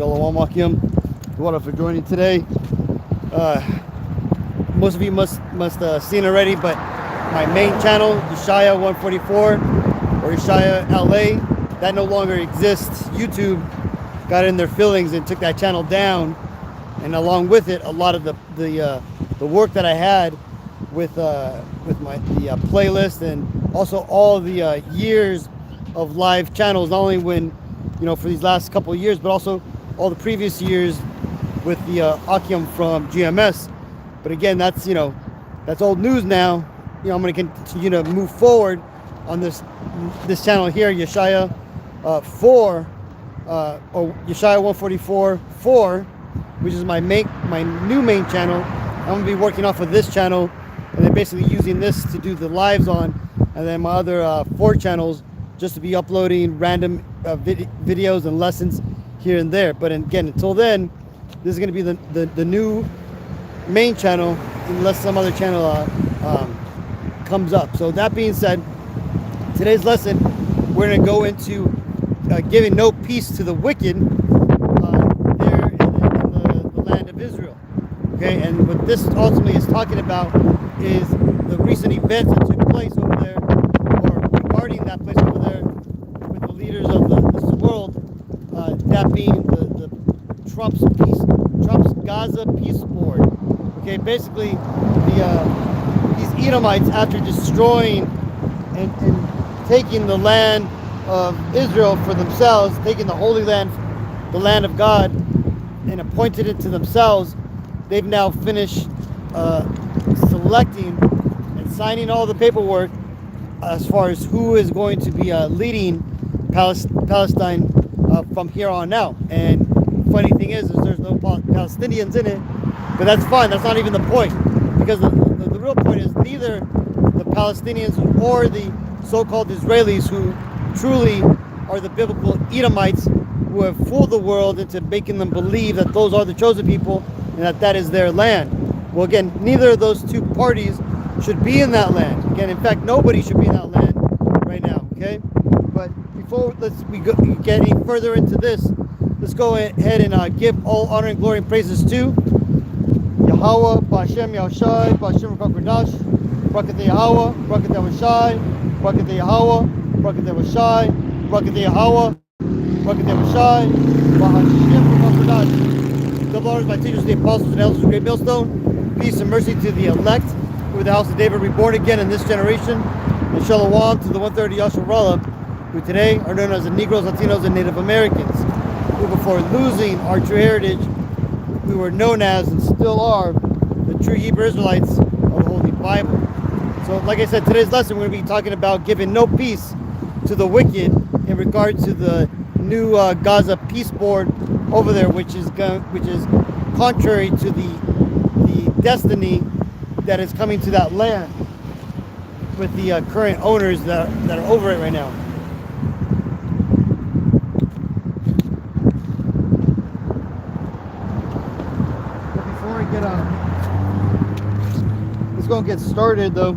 Shalom Akim. What up for joining today? Most of you must seen already, but my main channel, Yeshaya 144 or Yeshaya LA, that no longer exists. YouTube got in their feelings and took that channel down, and along with it, a lot of the work that I had with my playlist, and also all the years of live channels, not only when for these last couple of years, but also all the previous years with the Akim from GMS. But again, that's that's old news now. I'm going to continue to move forward on this channel here, Yeshaya 4 or Yeshaya 144 4, which is my new main channel. I'm going to be working off of this channel, and then basically using this to do the lives on, and then my other 4 channels just to be uploading random videos and lessons here and there. But again, until then, this is going to be the new main channel, unless some other channel comes up. So that being said, today's lesson, we're going to go into giving no peace to the wicked there in the land of Israel. Okay, and what this ultimately is talking about is the recent events that took place over there, or regarding that place over there, with the leaders of this world, that being the Trump's Gaza peace board. Okay, basically these Edomites, after destroying and taking the land of Israel for themselves, taking the Holy Land, the land of God, and appointed it to themselves, they've now finished selecting and signing all the paperwork as far as who is going to be leading Palestine from here on out. And funny thing is there's no Palestinians in it, but that's fine. That's not even the point, because the real point is neither the Palestinians or the so-called Israelis, who truly are the biblical Edomites, who have fooled the world into making them believe that those are the chosen people and that is their land. Well, again, neither of those two parties should be in that land. Again, in fact, nobody should be in that land right now. Okay, but before we get any further into this, let's go ahead and give all honor and glory and praises to Yahweh, Ba'Shem Yahushai, Ba'Shem Rakakradash, Brakat Yahweh, Brakat Yahushai, Brakat Yahweh, Brakat Yahushai, Brakat Yahweh, Brakat Yahushai, Ba'Shem Rakakradash. Double honors my teachers, the apostles and elders of Great Millstone. Peace and mercy to the elect, who are the house of David, reborn again in this generation. And Shalom to the 130 Yasharallah, who today are known as the Negroes, Latinos, and Native Americans, who before losing our true heritage, we were known as, and still are, the true Hebrew Israelites of the Holy Bible. So like I said, today's lesson, we're going to be talking about giving no peace to the wicked in regard to the new Gaza peace board over there, which is contrary to the destiny that is coming to that land with the current owners that are over it right now. Let's go and get started though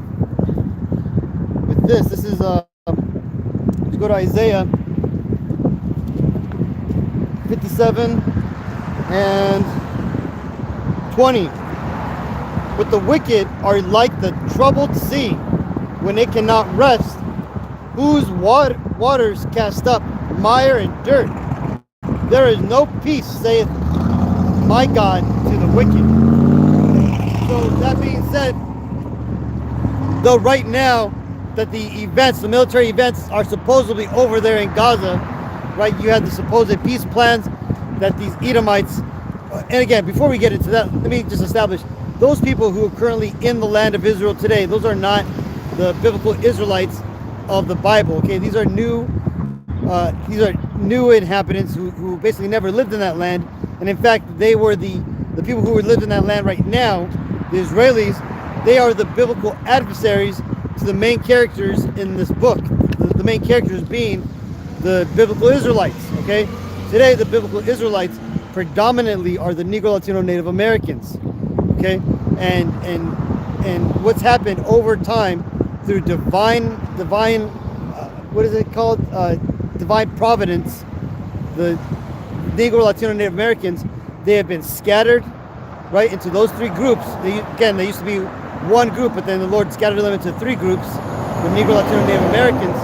with this. This is let's go to Isaiah 57 and 20. But the wicked are like the troubled sea when it cannot rest, whose waters cast up mire and dirt. There is no peace, saith my God, to the wicked. So that being said, though right now that the military events are supposedly over there in Gaza, right? You have the supposed peace plans that these Edomites, and again, before we get into that, let me just establish, those people who are currently in the land of Israel today, those are not the biblical Israelites of the Bible, okay? These are new inhabitants who basically never lived in that land. And in fact, they were the people who lived in that land right now, the Israelis. They are the biblical adversaries to the main characters in this book. The main characters being the biblical Israelites, okay? Today, the biblical Israelites predominantly are the Negro, Latino, Native Americans, okay? And what's happened over time through divine, what is it called? Divine providence. The Negro, Latino, Native Americans, they have been scattered, right, into those three groups. They used to be one group, but then the Lord scattered them into three groups, the Negro, Latino, Native Americans.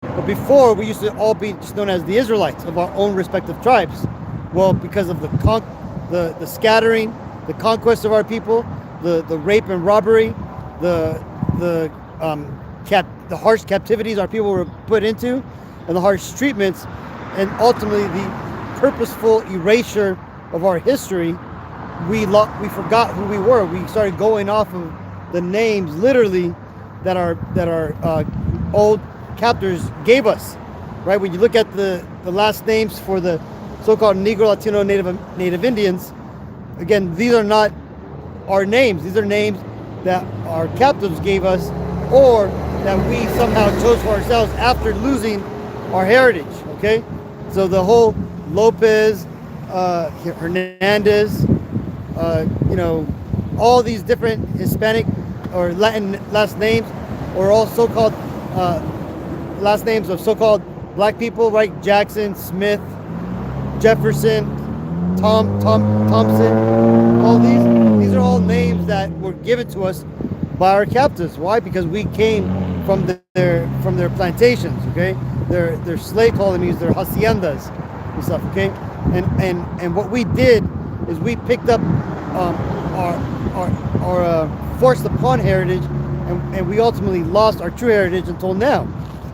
But before, we used to all be just known as the Israelites of our own respective tribes. Well, because of the scattering, the conquest of our people, the rape and robbery, the harsh captivities our people were put into, and the harsh treatments, and ultimately the purposeful erasure of our history, we forgot who we were. We started going off of the names, literally, that our old captors gave us. Right? When you look at the last names for the so-called Negro, Latino, Native Indians, again, these are not our names. These are names that our captives gave us, or that we somehow chose for ourselves after losing our heritage. Okay, so the whole Lopez, Hernandez, all these different Hispanic or Latin last names, or all so-called last names of so-called black people, right? Jackson, Smith, Jefferson, Thompson, all these are all names that were given to us by our captives. Why? Because we came from their plantations, okay? Their slave colonies, their haciendas and stuff, okay? And what we did is we picked up our forced upon heritage, and we ultimately lost our true heritage until now.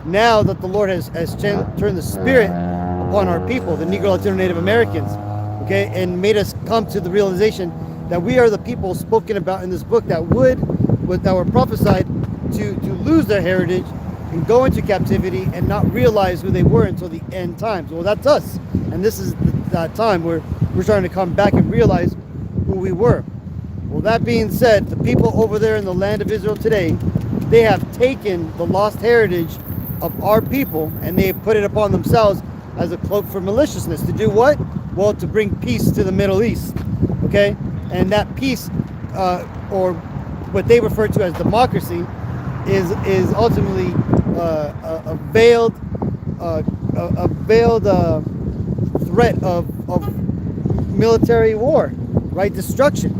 Now that the Lord has turned the Spirit upon our people, the Negro, Latino, Native Americans, okay, and made us come to the realization that we are the people spoken about in this book that were prophesied to lose their heritage and go into captivity and not realize who they were until the end times. Well, that's us, and this is that time where we're starting to come back and realize who we were. Well, that being said, the people over there in the land of Israel today, they have taken the lost heritage of our people and they have put it upon themselves as a cloak for maliciousness. To do what? Well, to bring peace to the Middle East, okay? And that peace, or what they refer to as democracy, is ultimately a veiled threat of military war, right? Destruction,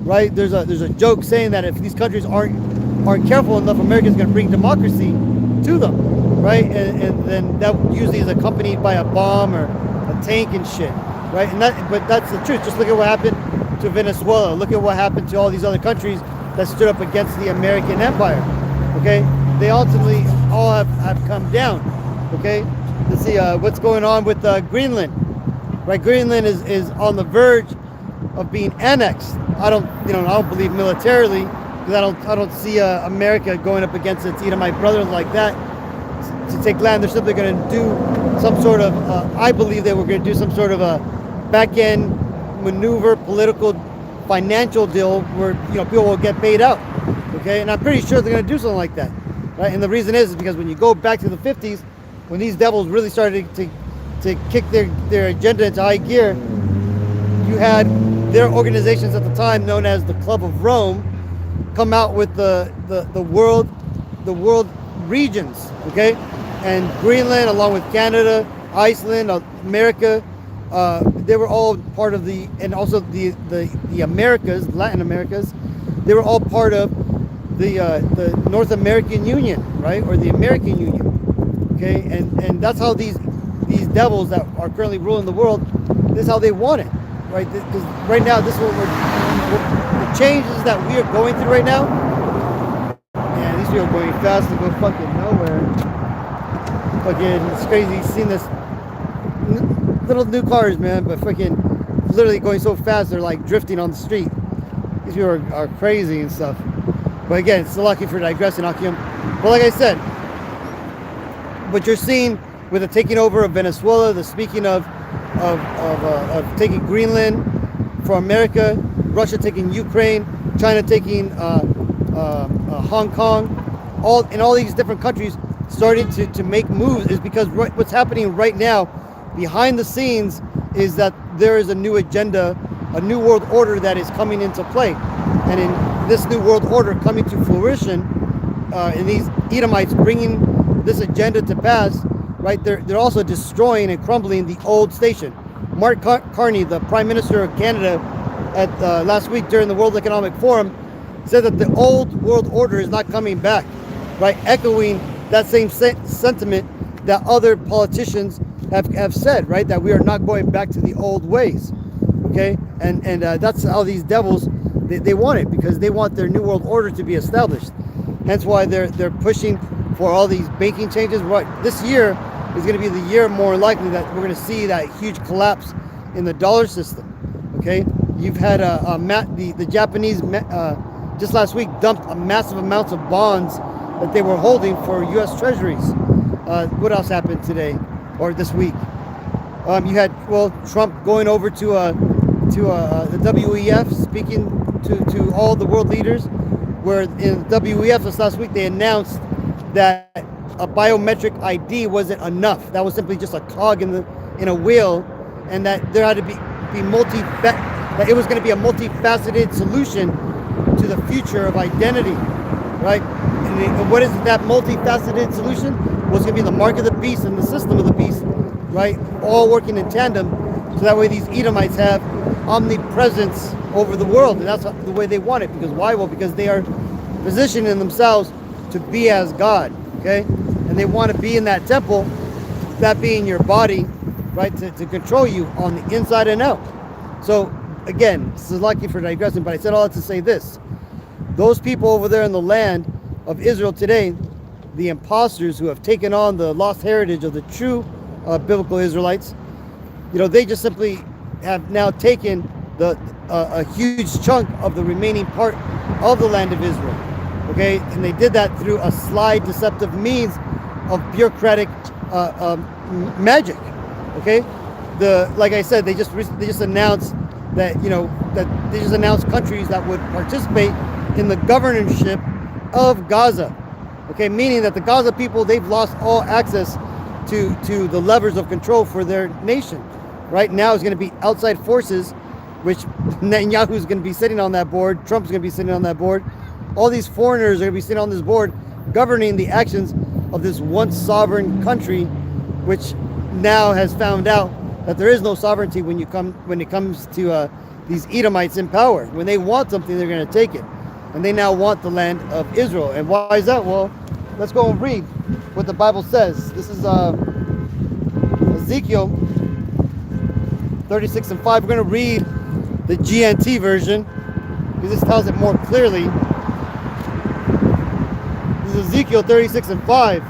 right? There's a joke saying that if these countries aren't careful enough, America's going to bring democracy to them, right? And then that usually is accompanied by a bomb or a tank and shit, right? But that's the truth. Just look at what happened to Venezuela. Look at what happened to all these other countries that stood up against the American empire. Okay, they ultimately all have come down. Okay, let's see what's going on with Greenland. Right, Greenland is on the verge of being annexed. I don't believe militarily, because I don't see America going up against its Edomite brothers like that to take land. They're simply going to do some sort of. I believe they were going to do some sort of a back end maneuver, political, financial deal where people will get paid out. Okay, and I'm pretty sure they're going to do something like that, right? And the reason is because when you go back to the 50s, when these devils really started to kick their agenda into high gear, you had their organizations at the time, known as the Club of Rome, come out with the world regions, okay? And Greenland, along with Canada, Iceland, America, they were all part of and also the Americas, Latin Americas, they were all part of the North American Union, right? Or the American Union, okay? And that's how these devils that are currently ruling the world, this is how they want it, right? Because right now, this is what the changes that we are going through right now. Man, these people are going fast to go fucking nowhere. Fucking, it's crazy seeing this little new cars, man, but fucking literally going so fast they're like drifting on the street. These people are crazy and stuff. But again, it's so lucky for digressing, Hakim. But like I said, what you're seeing with the taking over of Venezuela, the speaking of taking Greenland for America, Russia taking Ukraine, China taking Hong Kong, all these different countries starting to make moves is because what's happening right now behind the scenes is that there is a new agenda, a new world order that is coming into play. And in this new world order coming to fruition, and these Edomites bringing this agenda to pass, right, they're also destroying and crumbling the old station. Mark Carney, the Prime Minister of Canada, at last week during the World Economic Forum, said that the old world order is not coming back, right? Echoing that same sentiment that other politicians have said, right? That we are not going back to the old ways, okay? And that's how these devils, they want it, because they want their new world order to be established. Hence why they're pushing for all these banking changes. Right, this year is going to be the year more likely that we're going to see that huge collapse in the dollar system. Okay, you've had the Japanese just last week dumped a massive amounts of bonds that they were holding for U.S. Treasuries. What else happened today or this week? You had Trump going over to the WEF, speaking to all the world leaders. Where in WEF this last week they announced that a biometric ID wasn't enough. That was simply just a cog in a wheel, and that there had to be that it was going to be a multifaceted solution to the future of identity, right? And what is that multifaceted solution? Well, it's going to be the mark of the beast and the system of the beast, right? All working in tandem, so that way these Edomites have omnipresence over the world, and that's the way they want it. Because why? Well, because they are positioning themselves to be as God, okay? And they want to be in that temple, that being your body, right, to control you on the inside and out. So again, this is lucky for digressing, but I said all that to say this: those people over there in the land of Israel today, the imposters who have taken on the lost heritage of the true biblical Israelites, they just simply have now taken a huge chunk of the remaining part of the land of Israel, okay? And they did that through a sly, deceptive means of bureaucratic magic, okay? Like I said, they just announced that that they just announced countries that would participate in the governorship of Gaza, okay? Meaning that the Gaza people, they've lost all access to the levers of control for their nation. Right now it's going to be outside forces, which Netanyahu is going to be sitting on that board. Trump's going to be sitting on that board. All these foreigners are going to be sitting on this board, governing the actions of this once sovereign country, which now has found out that there is no sovereignty when it comes to these Edomites in power. When they want something, they're going to take it, and they now want the land of Israel. And why is that? Well, let's go and read what the Bible says. This is Ezekiel 36 and 5. We're going to read the GNT version because this tells it more clearly. This is Ezekiel 36 and 5.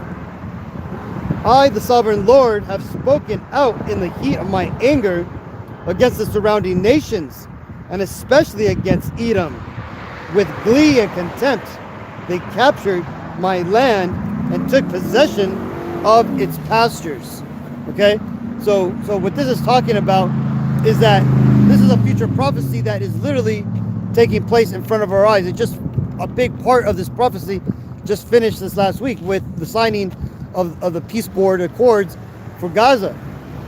I, the sovereign Lord, have spoken out in the heat of my anger against the surrounding nations, and especially against Edom. With glee and contempt, they captured my land and took possession of its pastures. Okay? So what this is talking about is that this is a future prophecy that is literally taking place in front of our eyes. It's just a big part of this prophecy just finished this last week with the signing of the peace board accords for Gaza.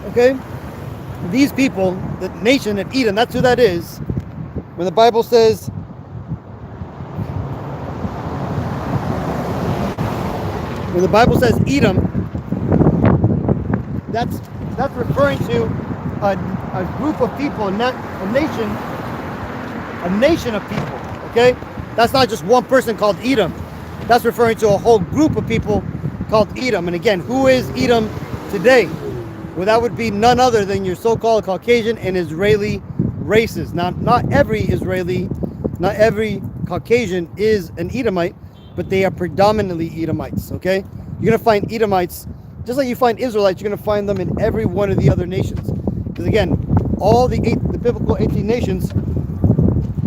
Okay? These people, the nation of Edom, that's who that is. When the Bible says, Edom, that's referring to a group of people, a nation of people, okay? That's not just one person called Edom. That's referring to a whole group of people called Edom. And again, who is Edom today? Well, that would be none other than your so-called Caucasian and Israeli races. Now, not every Caucasian is an Edomite, but they are predominantly Edomites, okay? You're going to find Edomites, just like you find Israelites, you're going to find them in every one of the other nations. Because again, all the biblical 18 nations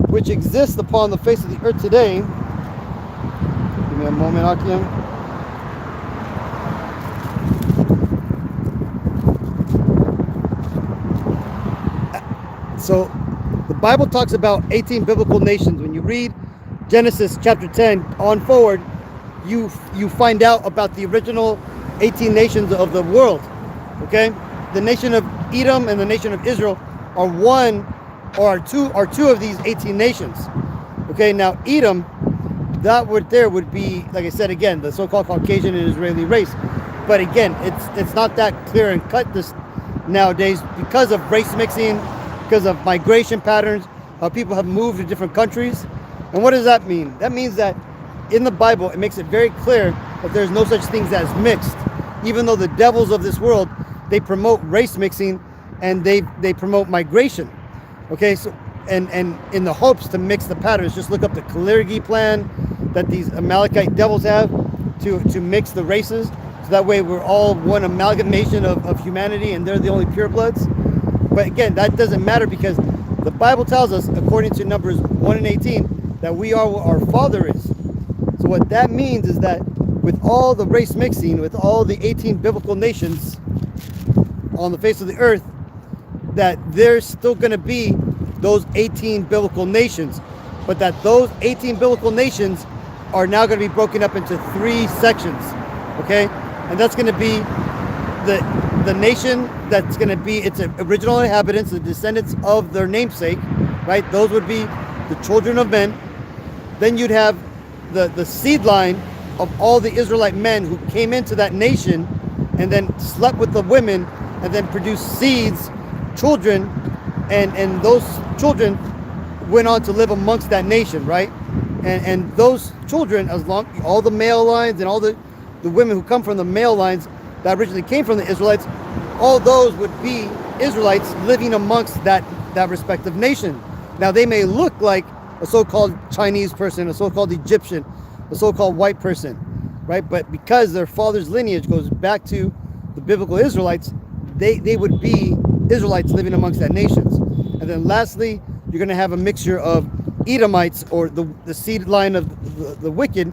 which exist upon the face of the earth today. Give me a moment, Akim. So the Bible talks about 18 biblical nations. When you read Genesis chapter 10 on forward, you find out about the original 18 nations of the world. Okay? The nation of Edom and the nation of Israel are one or are two of these 18 nations. Okay, now Edom, that word there would be, like I said again, the so-called Caucasian and Israeli race. But again, it's not that clear and cut. This nowadays because of race mixing, because of migration patterns, how people have moved to different countries. And what does that mean? That means that in the Bible, it makes it very clear that there's no such things as mixed. Even though the devils of this world, they promote race mixing and they promote migration. Okay, so and in the hopes to mix the patterns. Just look up the Kalergi plan that these Amalekite devils have to mix the races. So that way we're all one amalgamation of humanity and they're the only purebloods. But again, that doesn't matter because the Bible tells us, according to Numbers 1 and 18, that we are what our Father is. So what that means is that with all the race mixing, with all the 18 biblical nations on the face of the earth, that there's still going to be those 18 biblical nations, but that those 18 biblical nations are now going to be broken up into 3 sections, okay? And that's going to be the nation that's going to be its original inhabitants, the descendants of their namesake, right? Those would be the children of men. Then you'd have the seed line of all the Israelite men who came into that nation and then slept with the women and then produced seeds, children, and those children went on to live amongst that nation, right? And those children, as long all the male lines and all the women who come from the male lines that originally came from the Israelites, all those would be Israelites living amongst that respective nation. Now they may look like a so-called Chinese person, a so-called Egyptian, a so-called white person, right? But because their father's lineage goes back to the biblical Israelites, they would be Israelites living amongst that nations. And then lastly, you're going to have a mixture of Edomites, or the seed line of the wicked,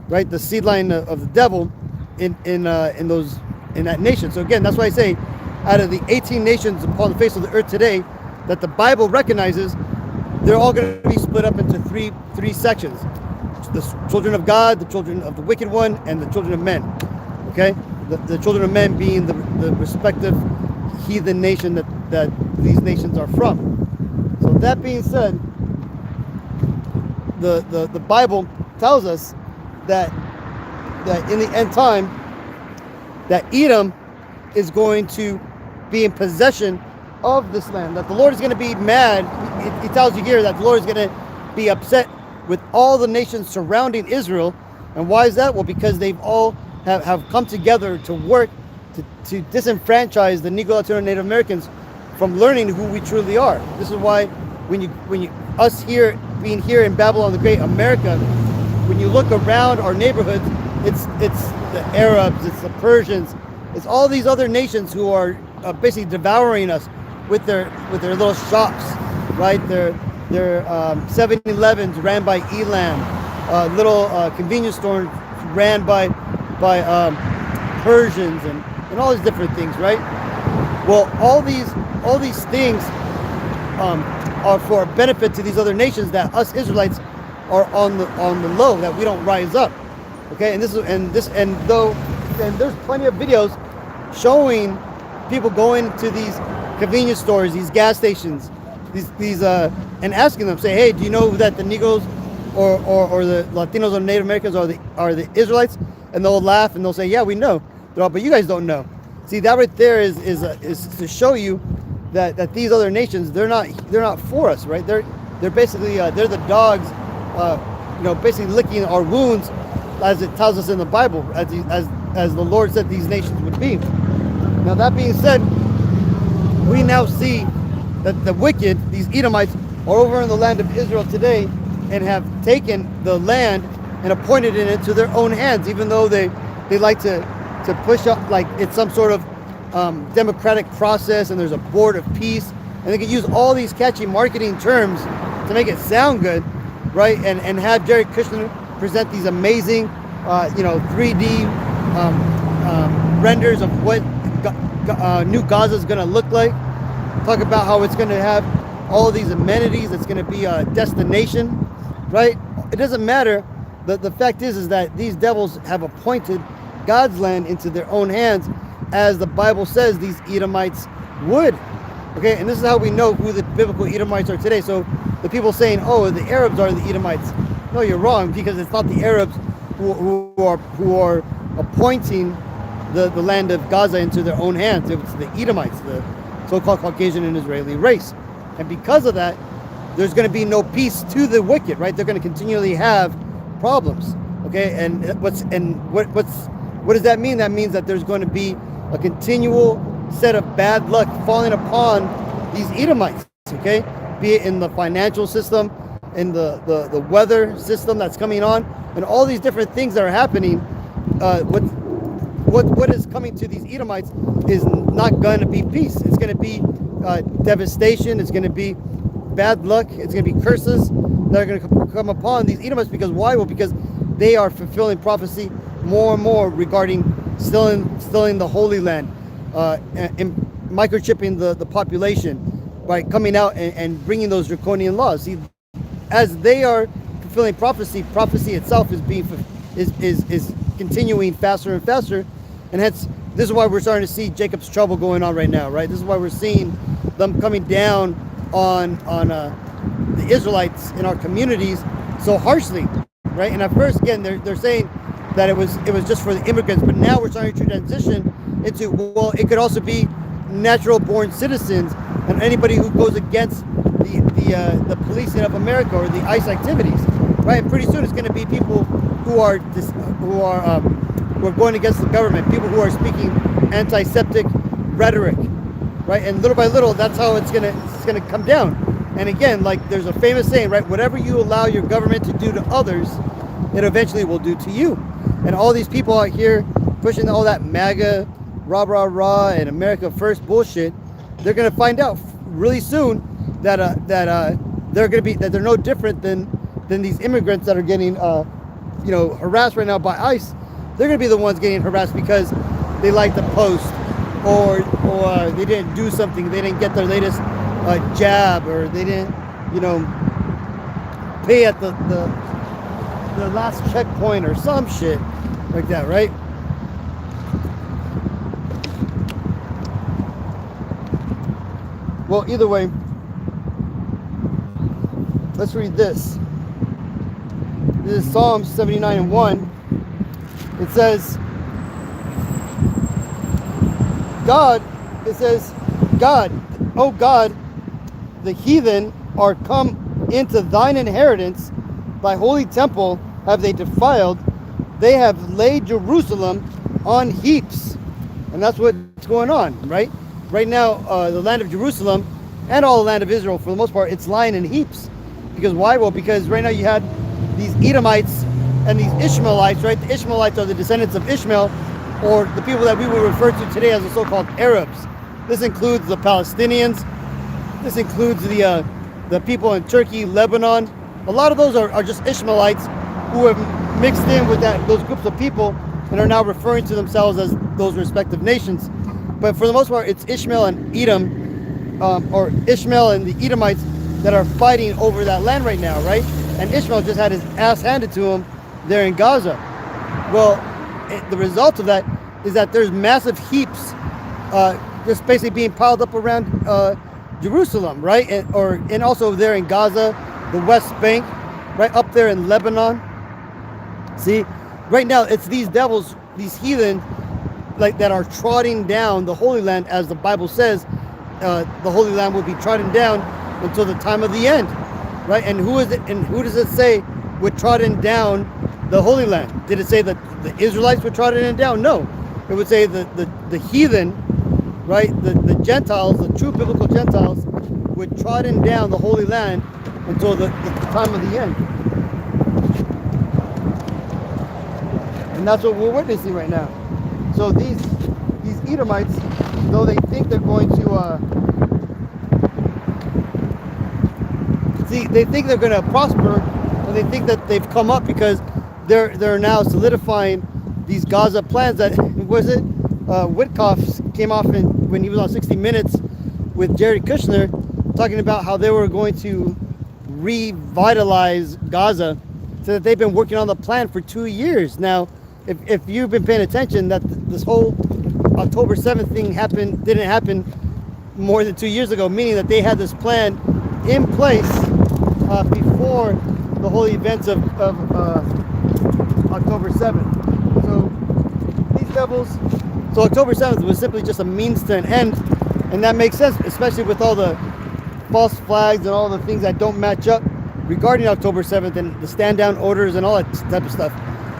right? The seed line of the devil in that nation. So again, that's why I say, out of the 18 nations upon the face of the earth today, that the Bible recognizes, they're all going to be split up into three sections: the children of God, the children of the wicked one, and the children of men. Okay, the children of men being the respective heathen nation that these nations are from. So that being said, the Bible tells us that in the end time, that Edom is going to be in possession of this land, that the Lord is going to be mad. He tells you here that the Lord is going to be upset with all the nations surrounding Israel. And why is that? Well, because they've all have come together to work to disenfranchise the Negro Latino Native Americans from learning who we truly are. This is why when you us here being here in Babylon the Great, America, when you look around our neighborhoods, it's the Arabs, it's the Persians, it's all these other nations who are basically devouring us with their little shops, right? Their 7-Elevens ran by Elam, little convenience stores ran by Persians and all these different things, right? Well, all these things are for a benefit to these other nations, that us Israelites are on the low, that we don't rise up. Okay, and there's plenty of videos showing people going to these convenience stores, these gas stations, these and asking them, say, hey, do you know that the Negroes or the Latinos or Native Americans are the Israelites? And they'll laugh and they'll say, yeah, we know. They're all, but you guys don't know. See, that right there is to show you that these other nations, they're not for us, right? They're basically they're the dogs, basically licking our wounds, as it tells us in the Bible, as the Lord said these nations would be. Now that being said, we now see that the wicked, these Edomites, are over in the land of Israel today and have taken the land and appointed it into their own hands, even though they like to push up like it's some sort of democratic process and there's a board of peace, and they can use all these catchy marketing terms to make it sound good, right? And have Jared Kushner present these amazing 3D renders of what New Gaza is going to look like. Talk about how it's going to have all of these amenities. It's going to be a destination, right? It doesn't matter. The fact is that these devils have appointed God's land into their own hands, as the Bible says these Edomites would. Okay, and this is how we know who the biblical Edomites are today. So the people saying, oh, the Arabs are the Edomites. No, you're wrong, because it's not the Arabs who are appointing the land of Gaza into their own hands. It's the Edomites, so-called Caucasian and Israeli race. And because of that, there's going to be no peace to the wicked, right? They're going to continually have problems, okay? And what does that mean? That means that there's going to be a continual set of bad luck falling upon these Edomites, okay? Be it in the financial system, in the weather system that's coming on, and all these different things that are happening. What is coming to these Edomites is not going to be peace. It's going to be devastation. It's going to be bad luck. It's going to be curses that are going to come upon these Edomites. Because why? Well, because they are fulfilling prophecy more and more regarding stealing the Holy Land, and microchipping the population by coming out and bringing those draconian laws. See, as they are fulfilling prophecy itself is continuing faster and faster, and hence this is why we're starting to see Jacob's trouble going on right now, right? This is why we're seeing them coming down on the Israelites in our communities so harshly, right? And at first, again, they're saying that it was just for the immigrants, but now we're starting to transition into, well, it could also be natural born citizens and anybody who goes against the policing of America or the ICE activities, right? And pretty soon it's going to be people who are going against the government, people who are speaking antiseptic rhetoric, right? And little by little, that's how it's gonna come down. And again, like there's a famous saying, right? Whatever you allow your government to do to others, it eventually will do to you. And all these people out here pushing all that MAGA, rah rah rah, and America First bullshit, they're gonna find out really soon that they're no different than these immigrants that are getting harassed right now by ICE. They're gonna be the ones getting harassed because they like to post, or they didn't do something, they didn't get their latest jab, or they didn't pay at the last checkpoint or some shit like that, right? Well, either way, let's read this. This is Psalm 79:1. It says, God, oh God, the heathen are come into thine inheritance, thy holy temple have they defiled, they have laid Jerusalem on heaps. And that's what's going on, right? Right now, the land of Jerusalem and all the land of Israel, for the most part, it's lying in heaps. Because why? Well, because right now you had these Edomites and these Ishmaelites, right? The Ishmaelites are the descendants of Ishmael, or the people that we would refer to today as the so-called Arabs. This includes the Palestinians. This includes the people in Turkey, Lebanon. A lot of those are just Ishmaelites who have mixed in with those groups of people and are now referring to themselves as those respective nations. But for the most part, it's Ishmael and Edom, or Ishmael and the Edomites that are fighting over that land right now, right? And Ishmael just had his ass handed to him there in Gaza. Well, the result of that is that there's massive heaps just basically being piled up around Jerusalem, right? And also there in Gaza, the West Bank, right up there in Lebanon. See, right now it's these devils, these heathen, like that are trotting down the Holy Land, as the Bible says. The Holy Land will be trodden down until the time of the end, right? And who is it? And who does it say would trodden down the Holy Land? Did it say that the Israelites were trodden it down? No, it would say the heathen, right? The Gentiles, the true biblical Gentiles, would trodden down the Holy Land until the time of the end. And that's what we're witnessing right now. So these Edomites, though they think they're going to they think they're going to prosper, and they think that they've come up because they're now solidifying these Gaza plans that was it Witkoff came off when he was on 60 Minutes with Jared Kushner, talking about how they were going to revitalize Gaza, so that they've been working on the plan for 2 years now. If you've been paying attention, that this whole October 7th thing didn't happen more than 2 years ago, meaning that they had this plan in place before the whole events of October 7th. So these devils, so October 7th was simply just a means to an end, And that makes sense, especially with all the false flags and all the things that don't match up regarding October 7th and the stand down orders and all that type of stuff.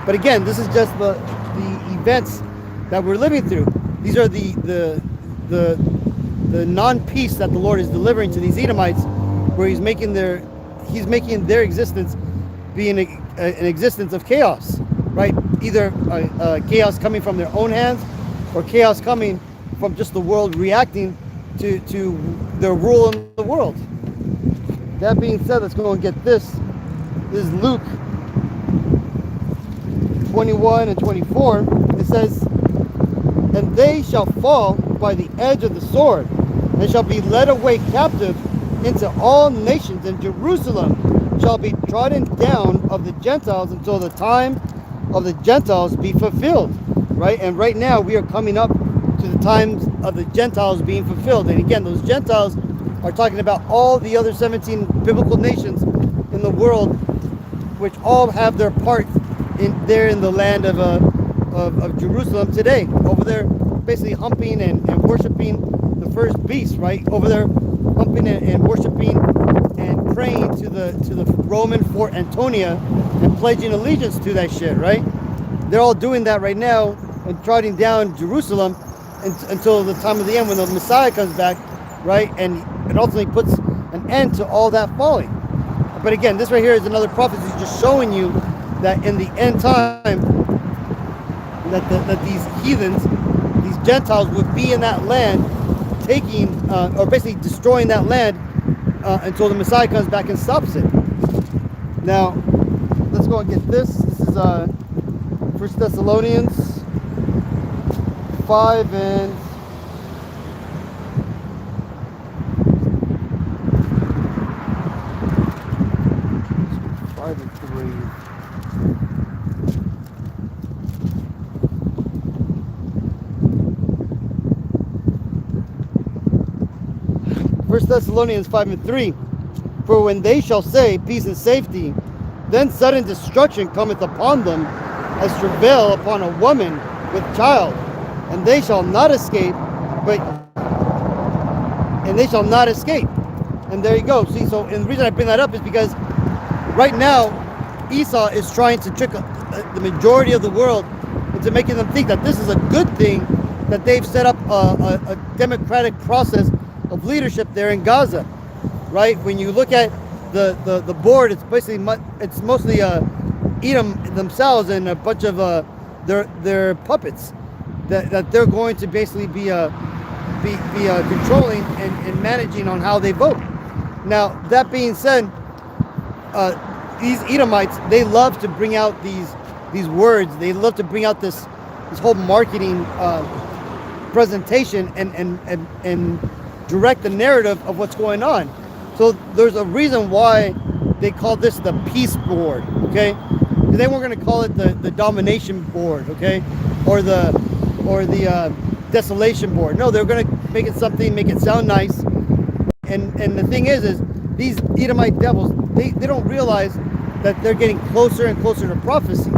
But again, this is just the events that we're living through. These are the non-peace that the Lord is delivering to these Edomites, where he's making their existence be an existence of chaos, right? Either chaos coming from their own hands, or chaos coming from just the world reacting to their rule in the world. That being said, let's go and get this. This is Luke 21 and 24. It says, "And they shall fall by the edge of the sword, and shall be led away captive into all nations, and Jerusalem shall be trodden down of the Gentiles until the time of the Gentiles be fulfilled." Right? And right now we are coming up to the times of the Gentiles being fulfilled. And again, those Gentiles are talking about all the other 17 biblical nations in the world, which all have their part in the land of Jerusalem today. Over there, basically humping and worshiping the first beast, right? Over there, humping and worshiping and praying to the Roman Fort Antonia and pledging allegiance to that shit, right? They're all doing that right now and trotting down Jerusalem until the time of the end, when the Messiah comes back, right? And it ultimately puts an end to all that falling. But again, this right here is another prophecy just showing you that in the end time, that these heathens, these Gentiles, would be in that land, taking or basically destroying that land until the Messiah comes back and stops it. Now, let's go and get this. This is 1 Thessalonians 5 and 3. 1 Thessalonians 5 and 3. "For when they shall say peace and safety, then sudden destruction cometh upon them, as travail upon a woman with child, and they shall not escape, And there you go. See, so, and the reason I bring that up is because right now Esau is trying to trick the majority of the world into making them think that this is a good thing, that they've set up a democratic process of leadership there in Gaza, right? When you look at the board, it's basically mostly Edom themselves and a bunch of their puppets that they're going to basically be controlling and managing on how they vote. Now, that being said, these Edomites, they love to bring out these words. They love to bring out this whole marketing presentation and direct the narrative of what's going on. So there's a reason why they call this the peace board, okay? They weren't going to call it the domination board, okay, or the desolation board. No, they're going to make it sound nice. And the thing is these Edomite devils, they don't realize that they're getting closer and closer to prophecy,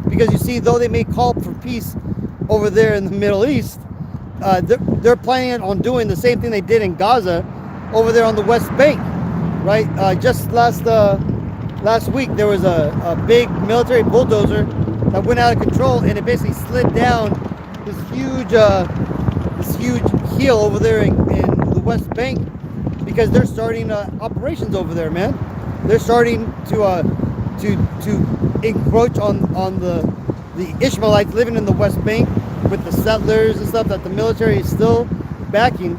because you see, though they may call for peace over there in the Middle East, they're planning on doing the same thing they did in Gaza over there on the West Bank, right? Just last week there was a big military bulldozer that went out of control, and it basically slid down this huge hill over there in the West Bank, because they're starting operations over there, man. They're starting to encroach on the Ishmaelites living in the West Bank with the settlers and stuff that the military is still backing.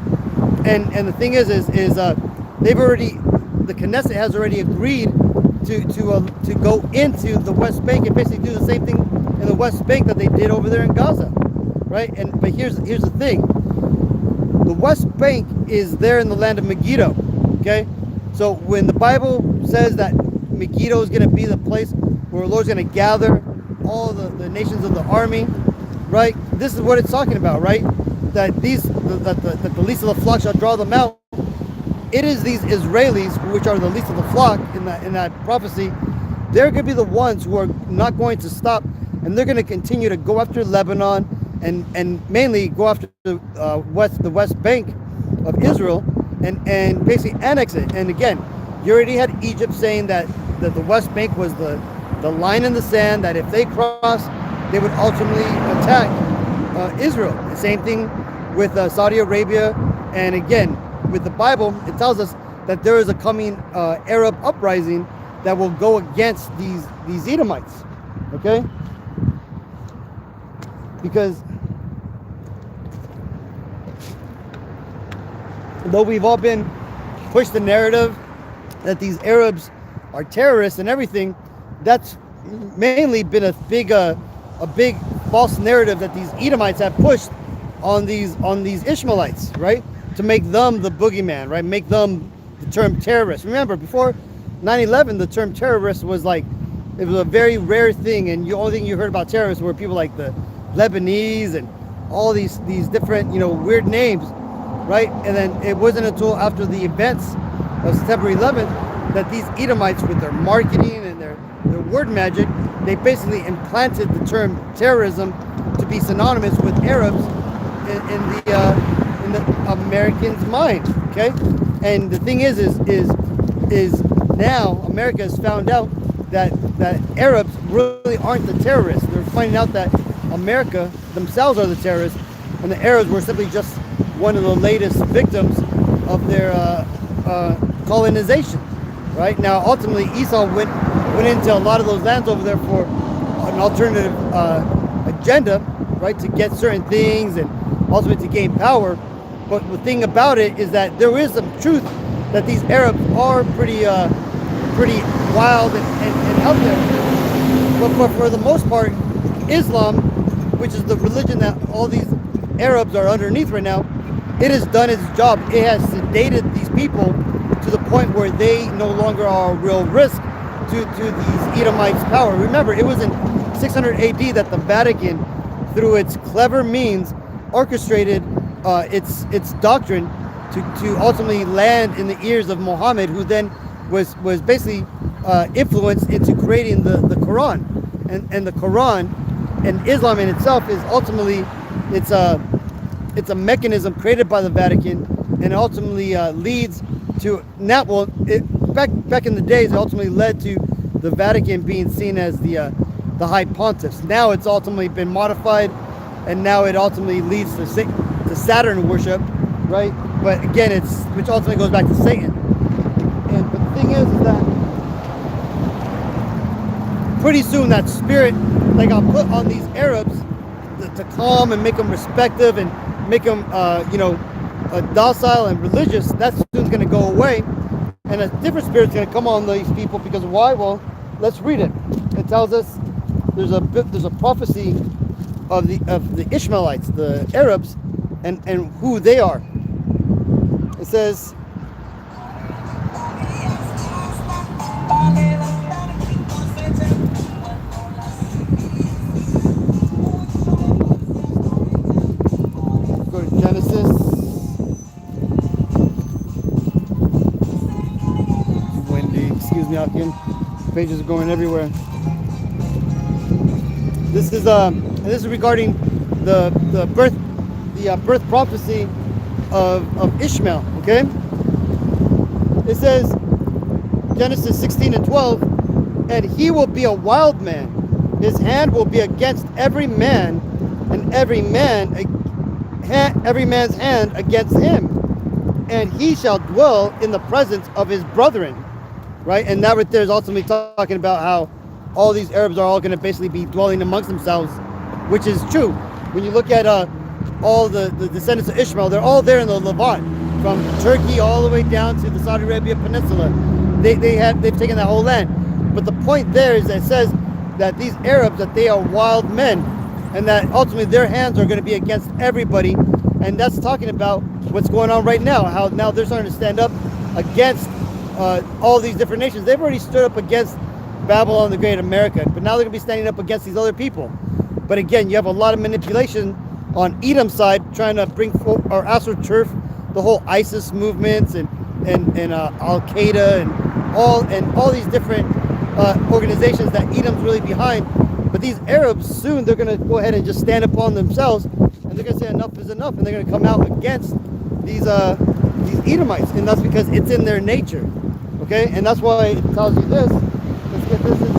And the thing is they've already, the Knesset has already agreed to go into the West Bank and basically do the same thing in the West Bank that they did over there in Gaza, right? But here's the thing: the West Bank is there in the land of Megiddo, okay? So when the Bible says that Megiddo is going to be the place where the Lord's going to gather all the nations of the army, right? This is what it's talking about, right? That the least of the flock shall draw them out. It is these Israelis, which are the least of the flock in that prophecy. They're going to be the ones who are not going to stop, and they're going to continue to go after Lebanon and mainly go after the West Bank of Israel and basically annex it. And again, you already had Egypt saying that the West Bank was the line in the sand, that if they crossed, they would ultimately attack Israel. The same thing with Saudi Arabia. And again, with the Bible, it tells us that there is a coming Arab uprising that will go against these Edomites. Okay? Because though we've all been pushed the narrative that these Arabs are terrorists and everything, that's mainly been a big false narrative that these Edomites have pushed on these Ishmaelites, right? To make them the boogeyman, right? Make them the term terrorist. Remember, before 9/11, the term terrorist was like, it was a very rare thing, and the only thing you heard about terrorists were people like the Lebanese and all these different, weird names, right? And then it wasn't until after the events of September 11th that these Edomites, with their marketing and their word magic, they basically implanted the term terrorism to be synonymous with Arabs in the Americans' mind. Okay, and the thing is now America has found out that Arabs really aren't the terrorists. They're finding out that America themselves are the terrorists, and the Arabs were simply just one of the latest victims of their colonization. Right now, ultimately, Esau went into a lot of those lands over there for an alternative agenda, right, to get certain things and ultimately to gain power. But the thing about it is that there is some truth that these Arabs are pretty wild and out there. But for the most part, Islam, which is the religion that all these Arabs are underneath right now, it has done its job. It has sedated these people to the point where they no longer are a real risk to these Edomites' power. Remember, it was in 600 AD that the Vatican, through its clever means, orchestrated its doctrine to ultimately land in the ears of Muhammad, who then was basically influenced into creating the Quran. And the Quran and Islam in itself is ultimately, it's a mechanism created by the Vatican, and ultimately leads to now. Well, back in the days, it ultimately led to the Vatican being seen as the High Pontiffs. Now it's ultimately been modified, and now it ultimately leads to Saturn worship, right? But again, which ultimately goes back to Satan. But the thing is that pretty soon that spirit that got put on these Arabs to calm and make them respective and make them, docile and religious, that's soon going to go away, and a different spirit's going to come on these people. Because why? Well, let's read it. It tells us there's a prophecy of the Ishmaelites, the Arabs, and who they are. It says, go to Genesis. Windy, excuse me, Akim. Pages are going everywhere. This is regarding the birth prophecy of Ishmael. Okay, it says, Genesis 16:12, and he will be a wild man. His hand will be against every man, and every man's hand against him, and he shall dwell in the presence of his brethren. Right, and that right there is ultimately talking about how all these Arabs are all going to basically be dwelling amongst themselves, which is true. When you look at all the descendants of Ishmael, they're all there in the Levant, from Turkey all the way down to the Saudi Arabia Peninsula. They've taken that whole land. But the point there is that it says that these Arabs, that they are wild men, and that ultimately their hands are going to be against everybody. And that's talking about what's going on right now, how now they're starting to stand up against all these different nations. They've already stood up against Babylon the Great, America, but now they're going to be standing up against these other people. But again, you have a lot of manipulation on Edom's side, trying to bring or astroturf the whole ISIS movements and Al Qaeda and all these different organizations that Edom's really behind. But these Arabs, soon they're going to go ahead and just stand upon themselves, and they're going to say enough is enough, and they're going to come out against these these Edomites, and that's because it's in their nature. Okay, and that's why it tells you this. Let's get this. It's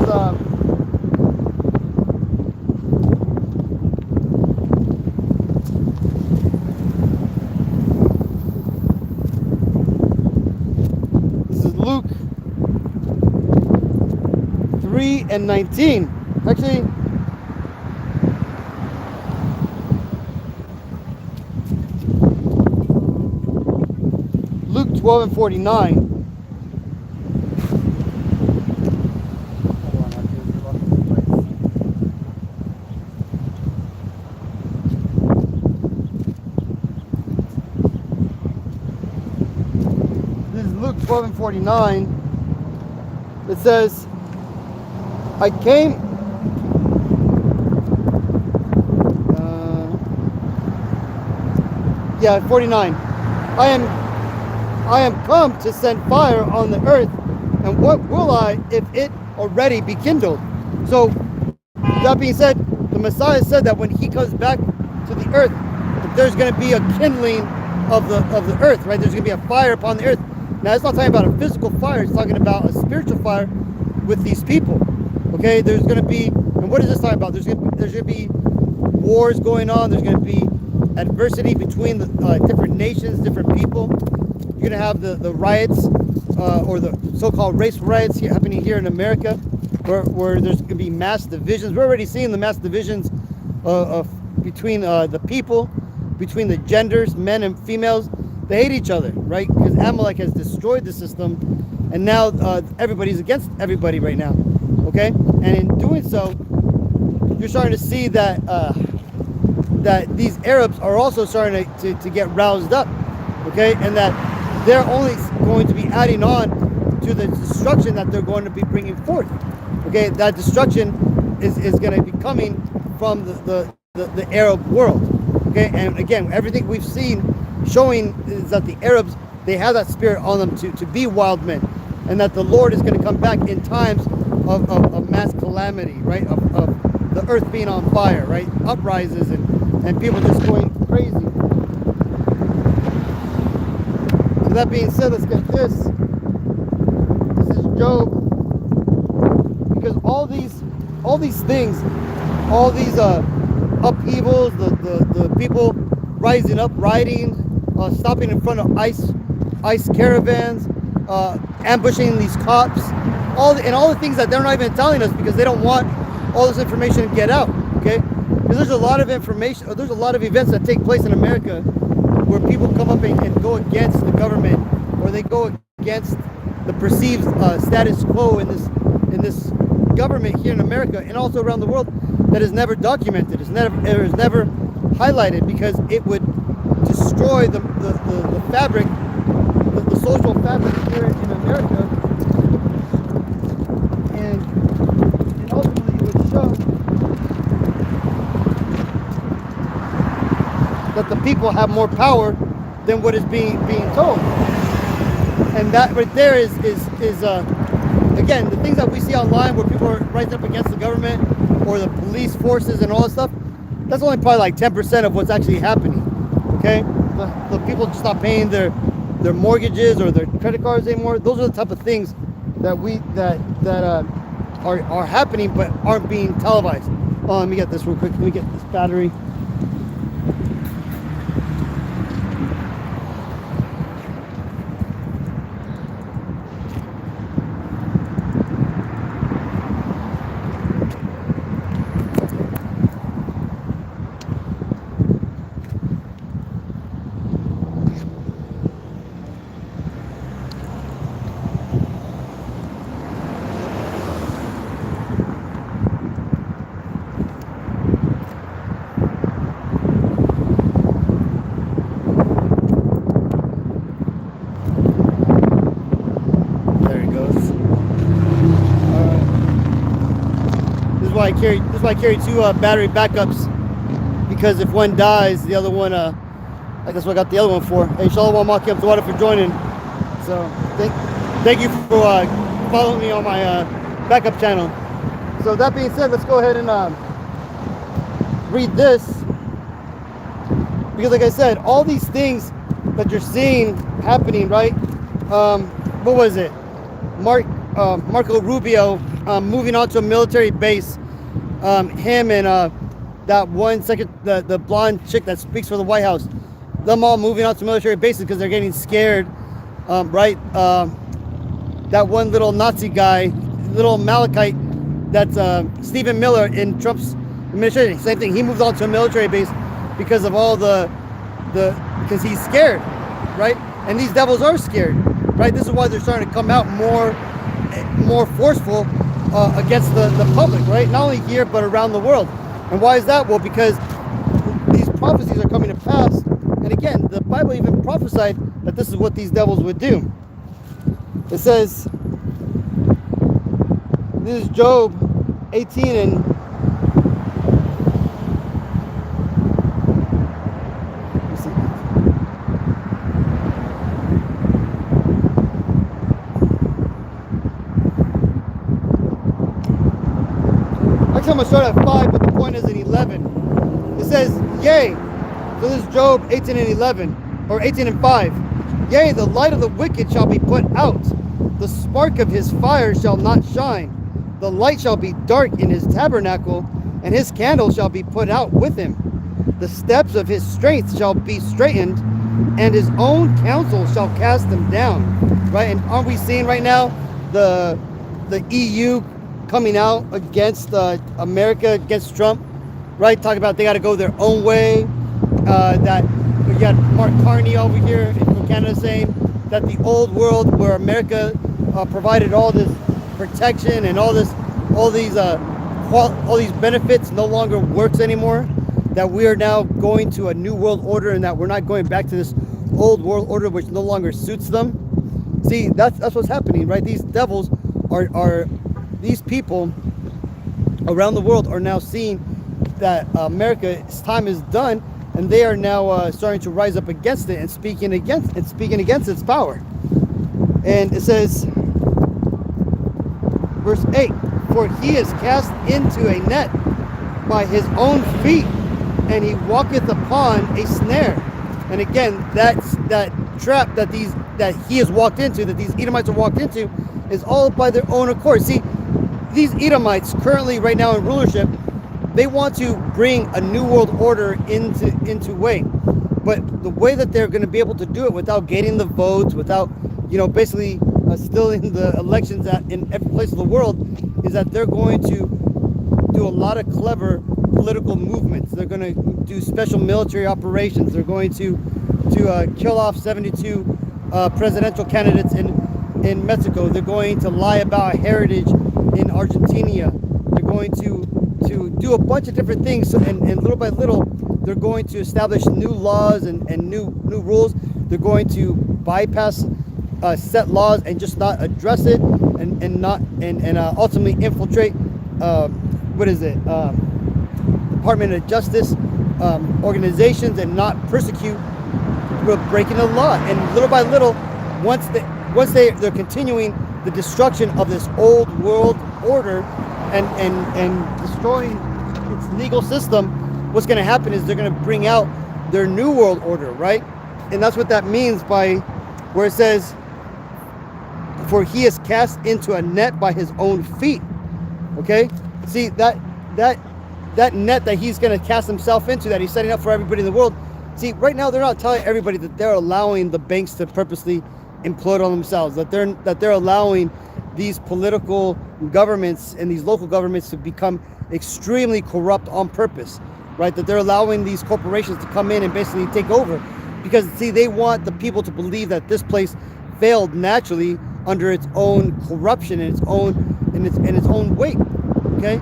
this is Luke 3:19. Actually, Luke 12:49. This is Luke 12:49. It says, I came, yeah, 49. I am come to send fire on the earth, and what will I if it already be kindled? So that being said, the Messiah said that when he comes back to the earth, that there's going to be a kindling of the earth, right? There's going to be a fire upon the earth. Now, it's not talking about a physical fire. It's talking about a spiritual fire with these people. Okay, there's going to be, and what is this talking about? There's going to be wars going on. There's going to be adversity between the different nations, different people. You're going to have the riots, or the so-called race riots happening here in America, where there's going to be mass divisions. We're already seeing the mass divisions between the people, between the genders, men and females. They hate each other, right? Because Amalek has destroyed the system, and now everybody's against everybody right now. Okay, and in doing so, you're starting to see that that these Arabs are also starting to get roused up. Okay, and that they're only going to be adding on to the destruction that they're going to be bringing forth. Okay, that destruction is going to be coming from the Arab world. Okay, and again, everything we've seen showing is that the Arabs, they have that spirit on them to be wild men, and that the Lord is going to come back in times of mass calamity, right? Of the earth being on fire, right? Uprises and people just going crazy. So that being said, let's get this. This is Job. Because all these things, all these upheavals, the people rising up, rioting, stopping in front of ICE caravans, ambushing these cops, all the things that they're not even telling us because they don't want all this information to get out. Okay, because there's a lot of information, there's a lot of events that take place in America where people come up and go against the government, or they go against the perceived status quo in this government here in America and also around the world, that is never documented. It is never highlighted, because it would destroy the fabric, the social fabric here in America, and ultimately it would show that the people have more power than what is being told. And that right there is again, the things that we see online where people are rising up against the government or the police forces and all that stuff, that's only probably like 10% of what's actually happening. Okay, the people just not paying their mortgages or their credit cards anymore. Those are the type of things that are happening but aren't being televised. Oh, let me get this real quick. Let me get this battery. This is why I carry two battery backups, because if one dies, the other one, that's what I got the other one for. Hey, Shalom Maki Abdullah for joining. So thank you for following me on my backup channel. So that being said, let's go ahead and read this, because like I said, all these things that you're seeing happening, right? What was it? Marco Rubio moving on to a military base. Him and that one second, the blonde chick that speaks for the White House, them all moving on to military bases because they're getting scared, right? That one little Nazi guy, little Malachite, that's Stephen Miller in Trump's administration. Same thing. He moved on to a military base because of all because he's scared, right? And these devils are scared, right? This is why they're starting to come out more forceful against the public, right? Not only here but around the world. And why is that? Well, because these prophecies are coming to pass. And again, the Bible even prophesied that this is what these devils would do. It says, this is Job 18 and I'm going to start at 5, but the point is in 11. It says, yea. So this is Job 18 and 11, or 18 and 5. Yea, the light of the wicked shall be put out. The spark of his fire shall not shine. The light shall be dark in his tabernacle, and his candle shall be put out with him. The steps of his strength shall be straightened, and his own counsel shall cast him down. Right? And aren't we seeing right now the EU coming out against America, against Trump, right? Talking about they got to go their own way. That we got Mark Carney over here from Canada saying that the old world where America provided all this protection and all these benefits no longer works anymore. That we are now going to a new world order, and that we're not going back to this old world order which no longer suits them. See, that's what's happening, right? These devils are these people around the world are now seeing that America's time is done, and they are now starting to rise up against it and speaking against its power. And it says, verse 8, for he is cast into a net by his own feet, and he walketh upon a snare. And again, that's that trap that he has walked into, that these Edomites have walked into, is all by their own accord. See, these Edomites currently right now in rulership, they want to bring a new world order into way. But the way that they're going to be able to do it without getting the votes, without, basically stealing the elections in every place of the world, is that they're going to do a lot of clever political movements. They're going to do special military operations. They're going to kill off 72 presidential candidates in Mexico. They're going to lie about heritage in Argentina. They're going to do a bunch of different things, and little by little they're going to establish new laws and new rules. They're going to bypass set laws and just not address it, and ultimately infiltrate Department of Justice organizations and not persecute breaking the law. And little by little, once they're continuing the destruction of this old world order and destroying its legal system, what's going to happen is they're going to bring out their new world order, right? And that's what that means by where it says, for he is cast into a net by his own feet. Okay? See, that net that he's going to cast himself into, that he's setting up for everybody in the world. See, right now they're not telling everybody that they're allowing the banks to purposely implode on themselves, that they're allowing these political governments and these local governments to become extremely corrupt on purpose, right? That they're allowing these corporations to come in and basically take over, because see, they want the people to believe that this place failed naturally under its own corruption and its own weight. Okay,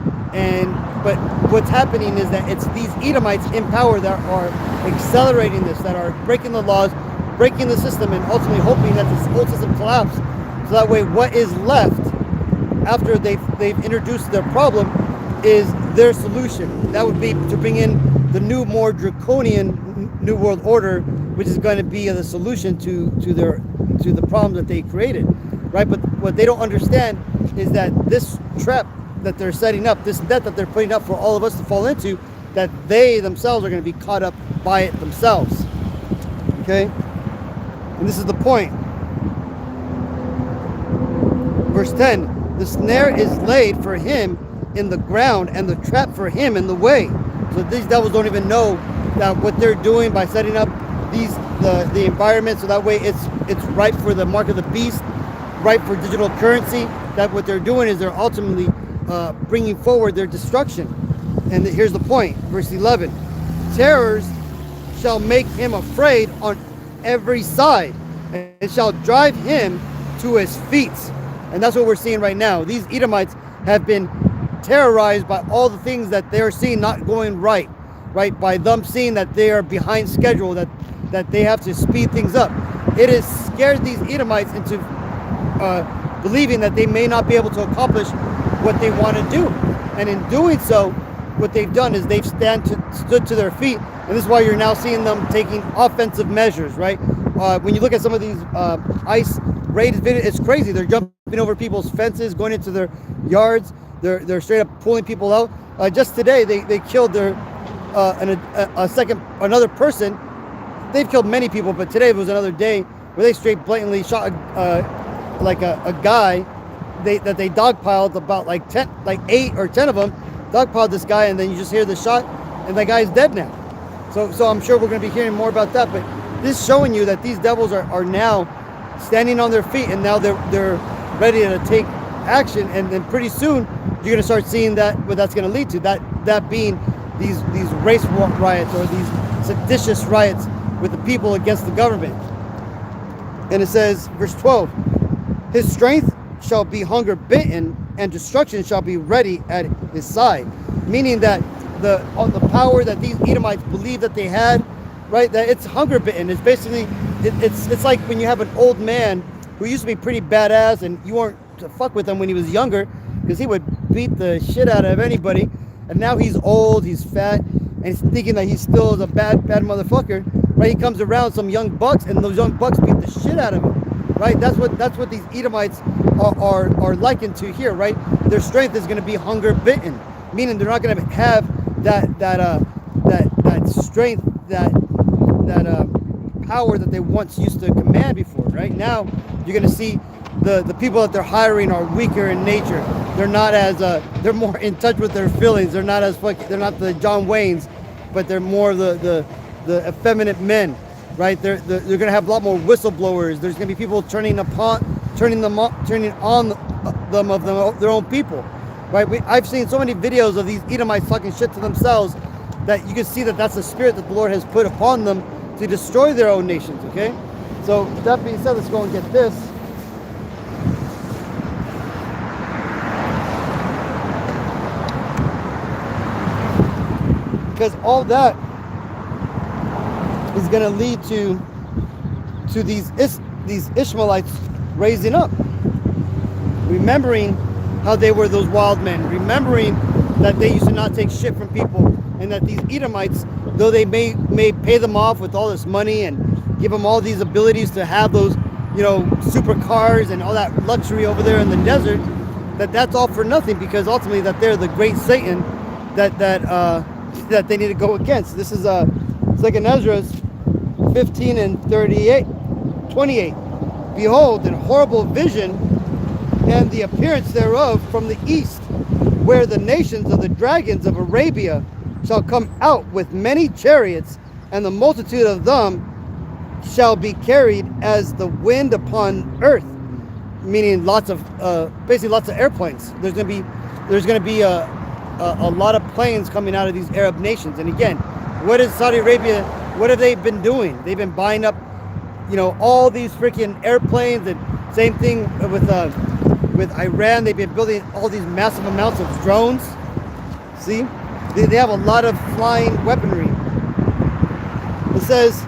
but what's happening is that it's these Edomites in power that are accelerating this, that are breaking the laws, breaking the system, and ultimately hoping that this whole system collapses. So that way, what is left after they've introduced their problem is their solution. That would be to bring in the new, more draconian New World Order, which is going to be the solution to the problem that they created, right? But what they don't understand is that this trap that they're setting up, this net that they're putting up for all of us to fall into, that they themselves are going to be caught up by it themselves. Okay? And this is the point. Verse 10, the snare is laid for him in the ground and the trap for him in the way. So these devils don't even know that what they're doing by setting up the environment, so that way it's ripe for the mark of the beast, ripe for digital currency, that what they're doing is they're ultimately bringing forward their destruction. And here's the point, verse 11, terrors shall make him afraid on every side, and shall drive him to his feet. And that's what we're seeing right now. These Edomites have been terrorized by all the things that they're seeing not going right, by them seeing that they are behind schedule, that they have to speed things up. It has scared these Edomites into believing that they may not be able to accomplish what they want to do. And in doing so, what they've done is they've stood to their feet, and this is why you're now seeing them taking offensive measures, right? When you look at some of these ICE raids videos, it's crazy. They're jumping over people's fences, going into their yards. They're straight up pulling people out. Just today, they killed another person. They've killed many people, but today was another day where they straight blatantly shot a guy that they dogpiled, about like 8 or 10 of them. Dogpiled this guy, and then you just hear the shot, and that guy's dead now. So I'm sure we're going to be hearing more about that. But this is showing you that these devils are now standing on their feet, and now they're ready to take action. And then pretty soon you're going to start seeing what that's going to lead to. That being these race riots, or these seditious riots with the people against the government. And it says, verse 12, his strength shall be hunger bitten, and destruction shall be ready at his side. Meaning that the power that these Edomites believe that they had, right, that it's hunger bitten. It's basically, it's like when you have an old man who used to be pretty badass, and you weren't to fuck with him when he was younger, because he would beat the shit out of anybody, and now he's old, he's fat, and he's thinking that he still is a bad motherfucker, right? He comes around some young bucks, and those young bucks beat the shit out of him, right? That's what these Edomites are likened to here, right? Their strength is going to be hunger bitten, meaning they're not going to have that strength, that power that they once used to command before. Right now, you're going to see the people that they're hiring are weaker in nature. They're not as they're more in touch with their feelings. They're not as they're not the John Waynes, but they're more the effeminate men, right? They're going to have a lot more whistleblowers. There's going to be people turning on them of their own people, right? I've seen so many videos of these Edomites talking shit to themselves that you can see that that's the spirit that the Lord has put upon them to destroy their own nations. Okay, so with that being said, let's go and get this. Because all that is going to lead to these Ishmaelites raising up, remembering how they were those wild men, remembering that they used to not take shit from people, and that these Edomites, though they may pay them off with all this money and give them all these abilities to have those, supercars and all that luxury over there in the desert, that's all for nothing, because ultimately that they're the great Satan that they need to go against. This is Second Ezra 15 and 28. Behold, an horrible vision, and the appearance thereof from the east, where the nations of the dragons of Arabia shall come out with many chariots, and the multitude of them shall be carried as the wind upon earth. Meaning basically lots of airplanes. There's going to be a lot of planes coming out of these Arab nations. And again, what is Saudi Arabia? What have they been doing? They've been buying up, all these freaking airplanes. And same thing with Iran. They've been building all these massive amounts of drones. See, they have a lot of flying weaponry. It says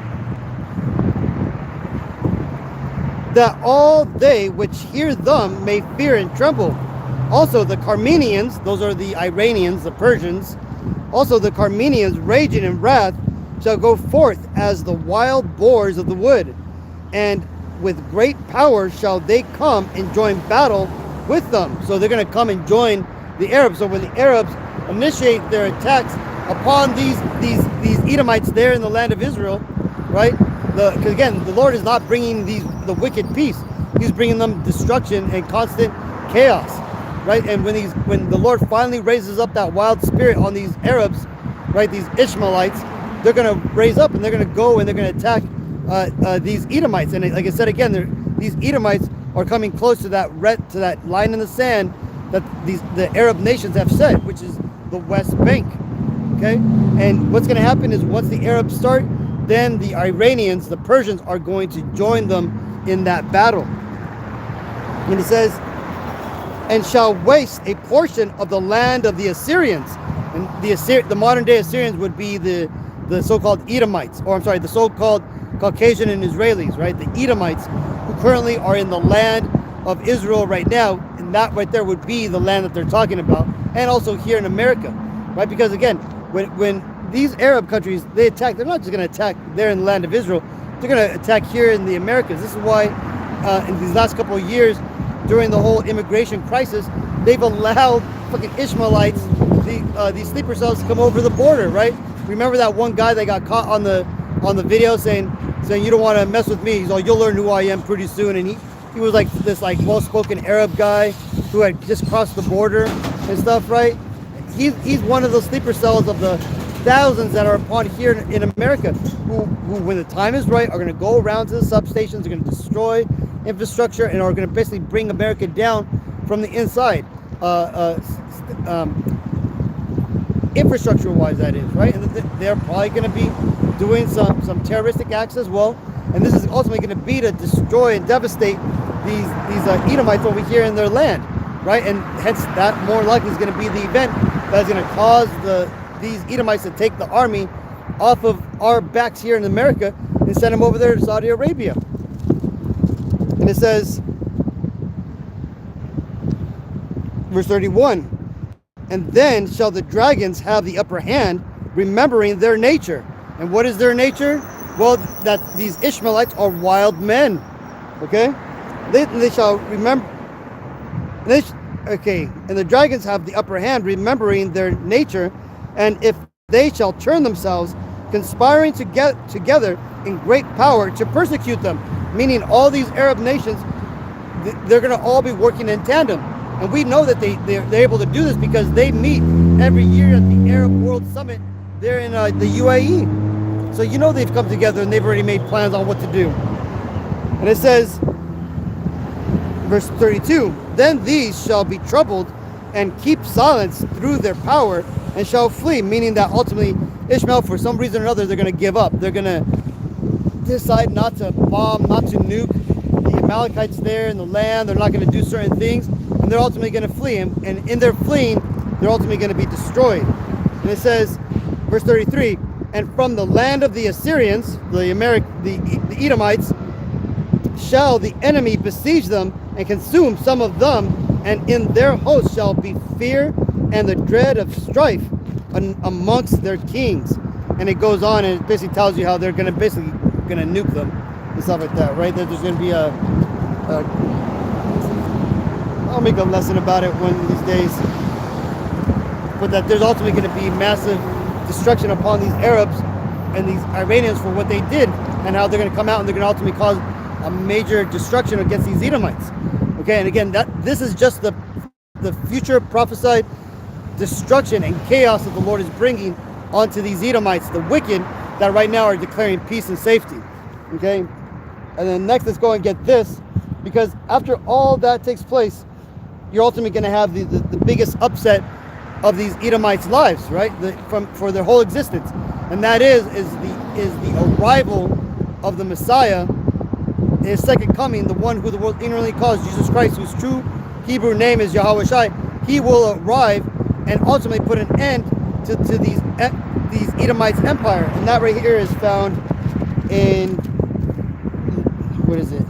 that all they which hear them may fear and tremble. Also the Carmenians, those are the Iranians, the Persians, also the Carmenians, raging in wrath, shall go forth as the wild boars of the wood, and with great power shall they come and join battle with them. So they're going to come and join the Arabs. So when the Arabs initiate their attacks upon these Edomites there in the land of Israel, right? because again, the Lord is not bringing the wicked peace. He's bringing them destruction and constant chaos, right? And when the Lord finally raises up that wild spirit on these Arabs, right, these Ishmaelites, they're going to raise up and they're going to go and they're going to attack these Edomites. And like I said again, these Edomites are coming close to that line in the sand that the Arab nations have set, which is the West Bank. Okay, and what's going to happen is once the Arabs start, then the Iranians, the Persians, are going to join them in that battle. And it says, and shall waste a portion of the land of the Assyrians. And the modern day Assyrians would be the so-called Edomites, or I'm sorry, the so-called Caucasian and Israelis, right? The Edomites, who currently are in the land of Israel right now, and that right there would be the land that they're talking about, and also here in America, right? Because again, when these Arab countries, they attack, they're not just going to attack there in the land of Israel, they're going to attack here in the Americas. This is why in these last couple of years, during the whole immigration crisis, they've allowed fucking Ishmaelites, these sleeper cells, to come over the border, right? Remember that one guy that got caught on the video saying you don't want to mess with me. He's like, you'll learn who I am pretty soon. And he was like this like well-spoken Arab guy who had just crossed the border and stuff, right? He's one of those sleeper cells of the thousands that are upon here in America who when the time is right, are going to go around to the substations, are going to destroy infrastructure, and are going to basically bring America down from the inside, infrastructure-wise, that is, right? And they're probably going to be doing some terroristic acts as well. And this is ultimately going to be to destroy and devastate these Edomites over here in their land, right? And hence that more likely is going to be the event that's going to cause these Edomites to take the army off of our backs here in America and send them over there to Saudi Arabia. And it says, verse 31, and then shall the dragons have the upper hand, remembering their nature. And what is their nature? Well, that these Ishmaelites are wild men. Okay? They shall remember. And the dragons have the upper hand, remembering their nature. And if they shall turn themselves, conspiring to get together in great power to persecute them, meaning all these Arab nations, they're going to all be working in tandem. And we know that they're able to do this because they meet every year at the Arab World Summit there in the UAE. So you know they've come together and they've already made plans on what to do. And it says, verse 32, then these shall be troubled and keep silence through their power and shall flee, meaning that ultimately Ishmael, for some reason or another, they're going to give up. They're going to decide not to bomb, not to nuke the Amalekites there in the land. They're not going to do certain things, and they're ultimately going to flee. And in their fleeing, they're ultimately going to be destroyed. And it says, verse 33, and from the land of the Assyrians, the Edomites, shall the enemy besiege them and consume some of them, and in their host shall be fear and the dread of strife amongst their kings. And it goes on and it basically tells you how they're going to nuke them and stuff like that, right? There's going to be I'll make a lesson about it one of these days, but that there's ultimately going to be massive destruction upon these Arabs and these Iranians for what they did, and how they're going to come out and they're going to ultimately cause a major destruction against these Edomites. Okay, and again, this is just the future prophesied destruction and chaos that the Lord is bringing onto these Edomites, the wicked, that right now are declaring peace and safety. Okay, and then next, let's go and get this, because after all that takes place, you're ultimately going to have the biggest upset of these Edomites' lives, right? For their whole existence, and that is the arrival of the Messiah, his second coming, the one who the world ignorantly calls Jesus Christ, whose true Hebrew name is Yahweh Shai. He will arrive and ultimately put an end to these Edomites' empire, and that right here is found in, what is it?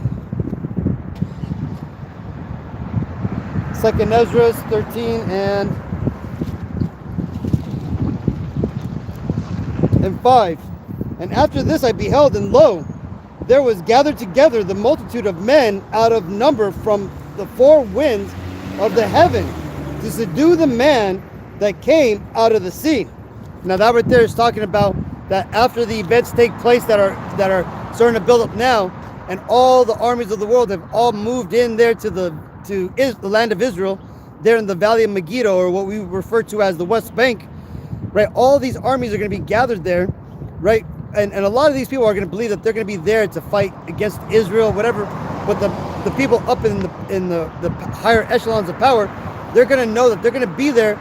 2nd Ezra 13 and 5. And after this I beheld, and lo, there was gathered together the multitude of men out of number from the four winds of the heaven to subdue the man that came out of the sea. Now that right there is talking about that after the events take place that are starting to build up now, and all the armies of the world have all moved in there to the land of Israel, there in the Valley of Megiddo, or what we refer to as the West Bank, right? All these armies are going to be gathered there, right? And a lot of these people are going to believe that they're going to be there to fight against Israel, whatever. But the people up in the higher echelons of power, they're going to know that they're going to be there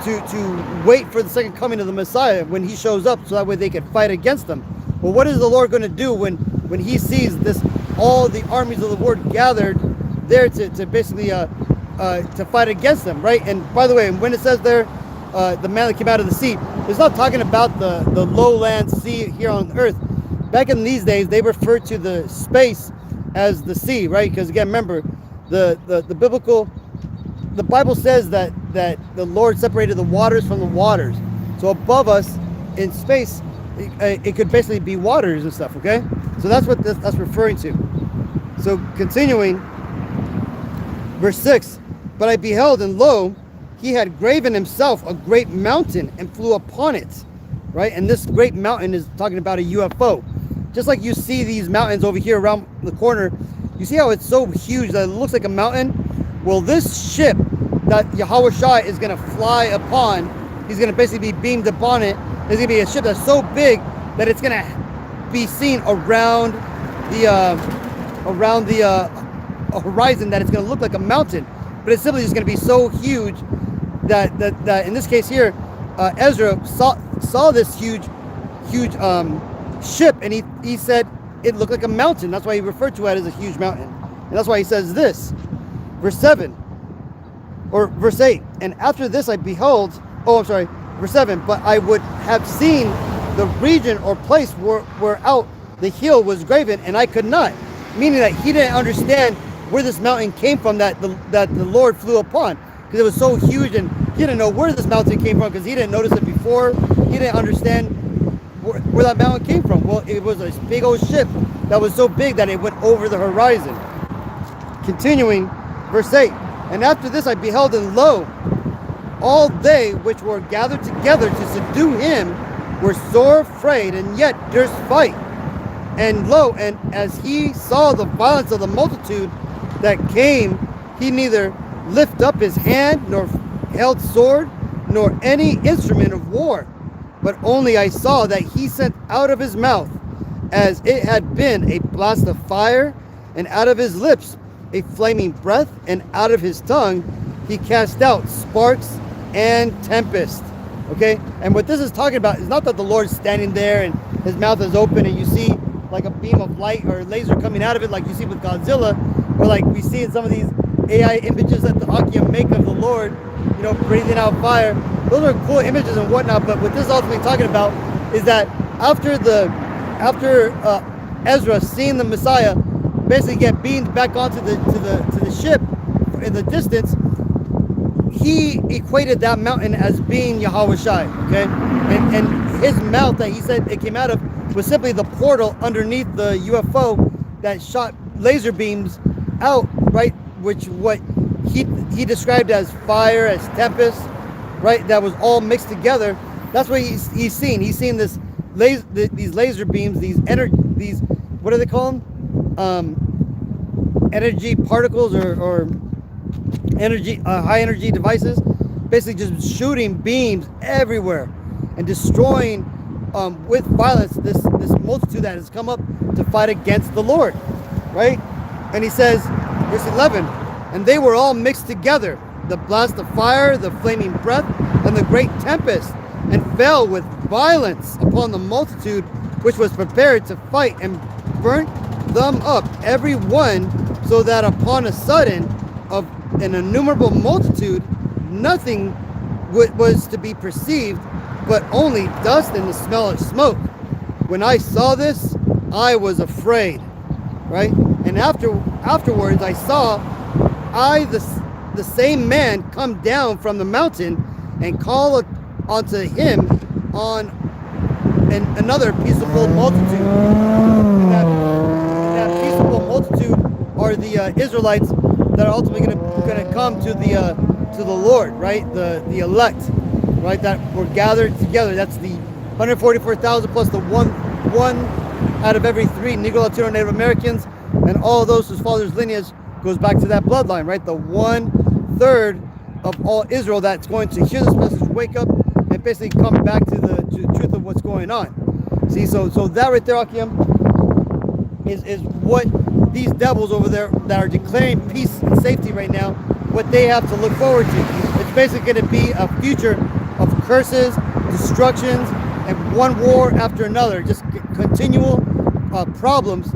to wait for the second coming of the Messiah when he shows up, so that way they can fight against them. Well, what is the Lord going to do when he sees this, all the armies of the world gathered there to basically to fight against them, right? And by the way, when it says there, the man that came out of the sea, it's not talking about the lowland sea here on earth. Back in these days, they referred to the space as the sea, right? Because again, remember, the Bible says that the Lord separated the waters from the waters. So above us in space, it could basically be waters and stuff, okay? So that's what that's referring to. So continuing, verse 6, but I beheld, and lo, he had graven himself a great mountain and flew upon it, right? And this great mountain is talking about a UFO. Just like you see these mountains over here around the corner, you see how it's so huge that it looks like a mountain? Well, this ship that Yahawashi is going to fly upon, he's going to basically be beamed upon it. There's going to be a ship that's so big that it's going to be seen around the horizon, that it's going to look like a mountain. But it's simply just going to be so huge that in this case here, Ezra saw this huge ship, and he said it looked like a mountain. That's why he referred to it as a huge mountain. And that's why he says this, verse 7, or verse 8, and after this I beheld, verse 7, but I would have seen the region or place where out the hill was graven, and I could not. Meaning that he didn't understand where this mountain came from that the Lord flew upon, because it was so huge, and he didn't know where this mountain came from because he didn't notice it before. He didn't understand where that mountain came from. Well, it was a big old ship that was so big that it went over the horizon. Continuing, verse 8, and after this I beheld, and lo, all they which were gathered together to subdue him were sore afraid, and yet durst fight. And lo, and as he saw the violence of the multitude that came, he neither lift up his hand, nor held sword, nor any instrument of war. But only I saw that he sent out of his mouth, as it had been a blast of fire, and out of his lips a flaming breath, and out of his tongue he cast out sparks and tempest. Okay? And what this is talking about is not that the Lord's standing there and his mouth is open and you see like a beam of light or laser coming out of it, like you see with Godzilla, or like we see in some of these AI images that the Akia make of the Lord, you know, breathing out fire. Those are cool images and whatnot, but what this is ultimately talking about is that after Ezra seeing the Messiah basically get beamed back onto the ship in the distance, he equated that mountain as being Yahawashi, okay? And his mouth that he said it came out of was simply the portal underneath the UFO that shot laser beams out, right? Which what he described as fire, as tempest, right? That was all mixed together. That's what he's seen. He's seen these laser beams, these what do they call them? Energy particles or energy high energy devices, basically just shooting beams everywhere and destroying with violence this multitude that has come up to fight against the Lord, right? And he says, verse 11, and they were all mixed together, the blast of fire, the flaming breath, and the great tempest, and fell with violence upon the multitude which was prepared to fight, and burnt them up every one, so that upon a sudden of an innumerable multitude nothing was to be perceived, but only dust and the smell of smoke. When I saw this, I was afraid, right? And afterwards I saw the same man come down from the mountain and call unto him on another peaceable multitude. And that peaceable multitude are the Israelites that are ultimately going to come to the Lord, right? The elect, right? That were gathered together. That's the 144,000 plus the one out of every 3 Negro, Latino, Native Americans, and all of those whose father's lineage goes back to that bloodline, right? The 1/3 of all Israel that's going to hear this message, wake up, and basically come back to the truth of what's going on. See, so that right there, Akim, is what these devils over there that are declaring peace and safety right now, what they have to look forward to. It's basically going to be a future of curses, destructions, and one war after another, just continual problems,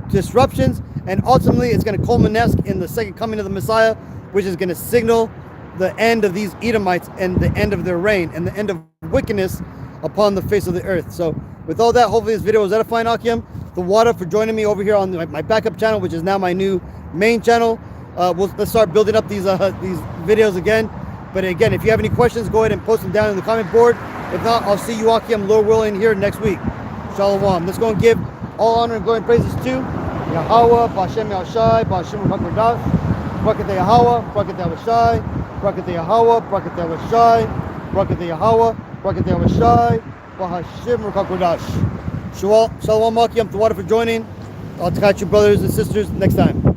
disruptions, and ultimately it's going to culminate in the second coming of the Messiah, which is going to signal the end of these Edomites and the end of their reign and the end of wickedness upon the face of the earth. So with all that, hopefully this video was edifying, Akim. The water for joining me over here on my backup channel, which is now my new main channel. Let's start building up these videos again. But again, if you have any questions, go ahead and post them down in the comment board. If not, I'll see you, Akim, Lord willing, here next week. Shalom. Let's go and give all honor and glory and praises to Yahweh, B'Hashem Yahushai, B'Hashem Ruach HaKodesh, Barak Yahweh, Barak Yahushai, Barak Yahweh, Barak Yahushai, Barak Yahweh, Barak Yahushai, B'Hashem Ruach HaKodesh. Shalom, Akim, the water for joining. I'll catch you brothers and sisters next time.